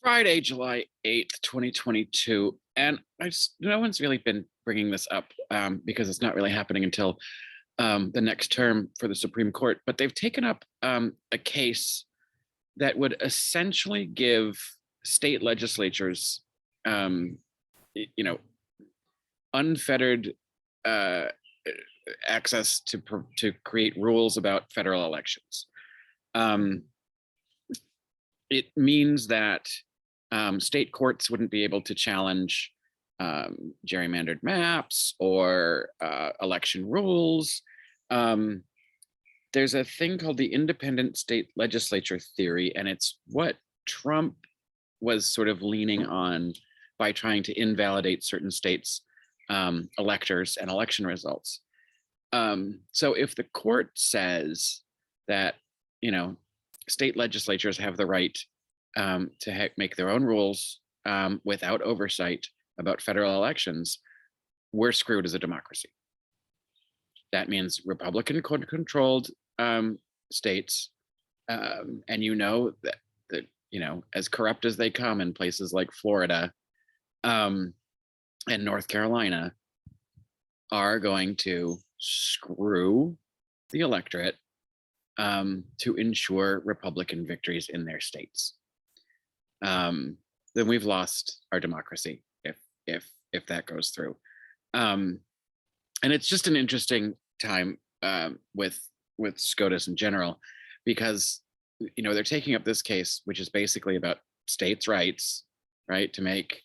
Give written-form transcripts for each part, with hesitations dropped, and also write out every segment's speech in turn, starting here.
Friday, July 8th, 2022. And no one's really been bringing this up because it's not really happening until the next term for the Supreme Court. But they've taken up a case that would essentially give state legislatures, um, you know, unfettered uh, access to create rules about federal elections. Um, it means that state courts wouldn't be able to challenge gerrymandered maps or election rules. Um, there's a thing called the independent state legislature theory, and it's what Trump was sort of leaning on by trying to invalidate certain states' electors and election results. So if the court says that, state legislatures have the right to make their own rules without oversight about federal elections, we're screwed as a democracy. That means Republican-controlled states, and that as corrupt as they come in places like Florida and North Carolina, are going to screw the electorate to ensure Republican victories in their states. Then we've lost our democracy if that goes through. And it's just an interesting time with SCOTUS in general, because they're taking up this case, which is basically about states' rights, right, to make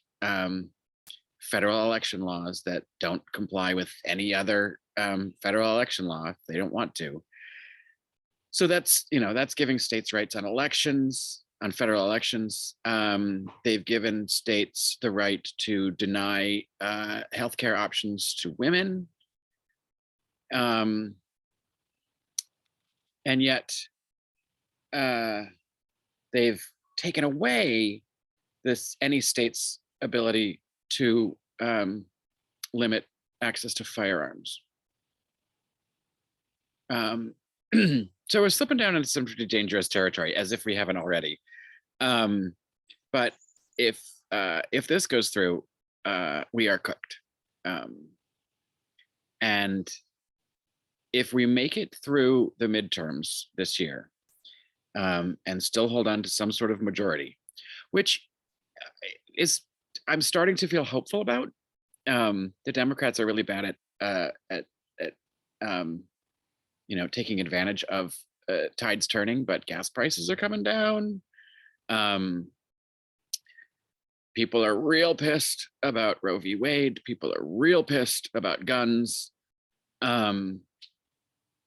federal election laws that don't comply with any other federal election law if they don't want to. So that's giving states rights on elections, on federal elections. They've given states the right to deny healthcare options to women. And yet they've taken away any state's ability to limit access to firearms. So we're slipping down into some pretty dangerous territory, as if we haven't already. But if this goes through, we are cooked. And if we make it through the midterms this year and still hold on to some sort of majority, which I'm starting to feel hopeful about. The Democrats are really bad at taking advantage of tides turning, but gas prices are coming down. People are real pissed about Roe v. Wade. People are real pissed about guns.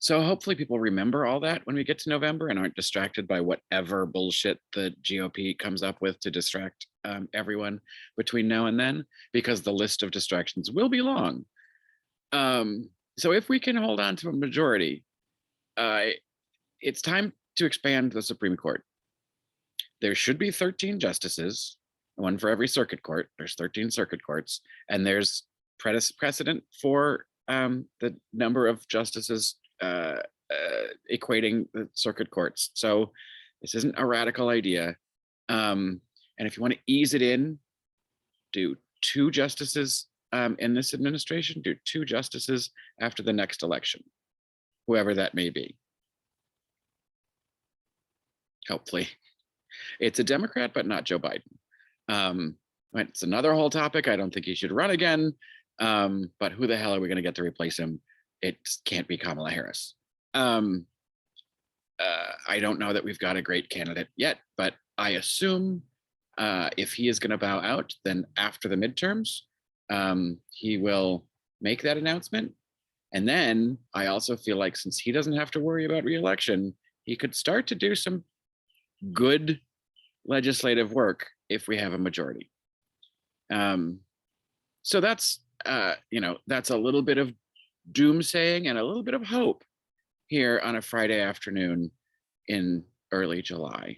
So hopefully people remember all that when we get to November and aren't distracted by whatever bullshit the GOP comes up with to distract everyone between now and then, because the list of distractions will be long. So if we can hold on to a majority, it's time to expand the Supreme Court. There should be 13 justices, one for every circuit court. There's 13 circuit courts, and there's precedent for the number of justices equating the circuit courts. So this isn't a radical idea. And if you want to ease it in, do 2 justices in this administration, do 2 justices after the next election, whoever that may be. Hopefully. It's a Democrat, but not Joe Biden. It's another whole topic. I don't think he should run again. But who the hell are we going to get to replace him? It can't be Kamala Harris. I don't know that we've got a great candidate yet, but I assume if he is going to bow out, then after the midterms, he will make that announcement. And then I also feel like, since he doesn't have to worry about re-election, he could start to do some good legislative work if we have a majority. So that's that's a little bit of doomsaying and a little bit of hope here on a Friday afternoon in early July.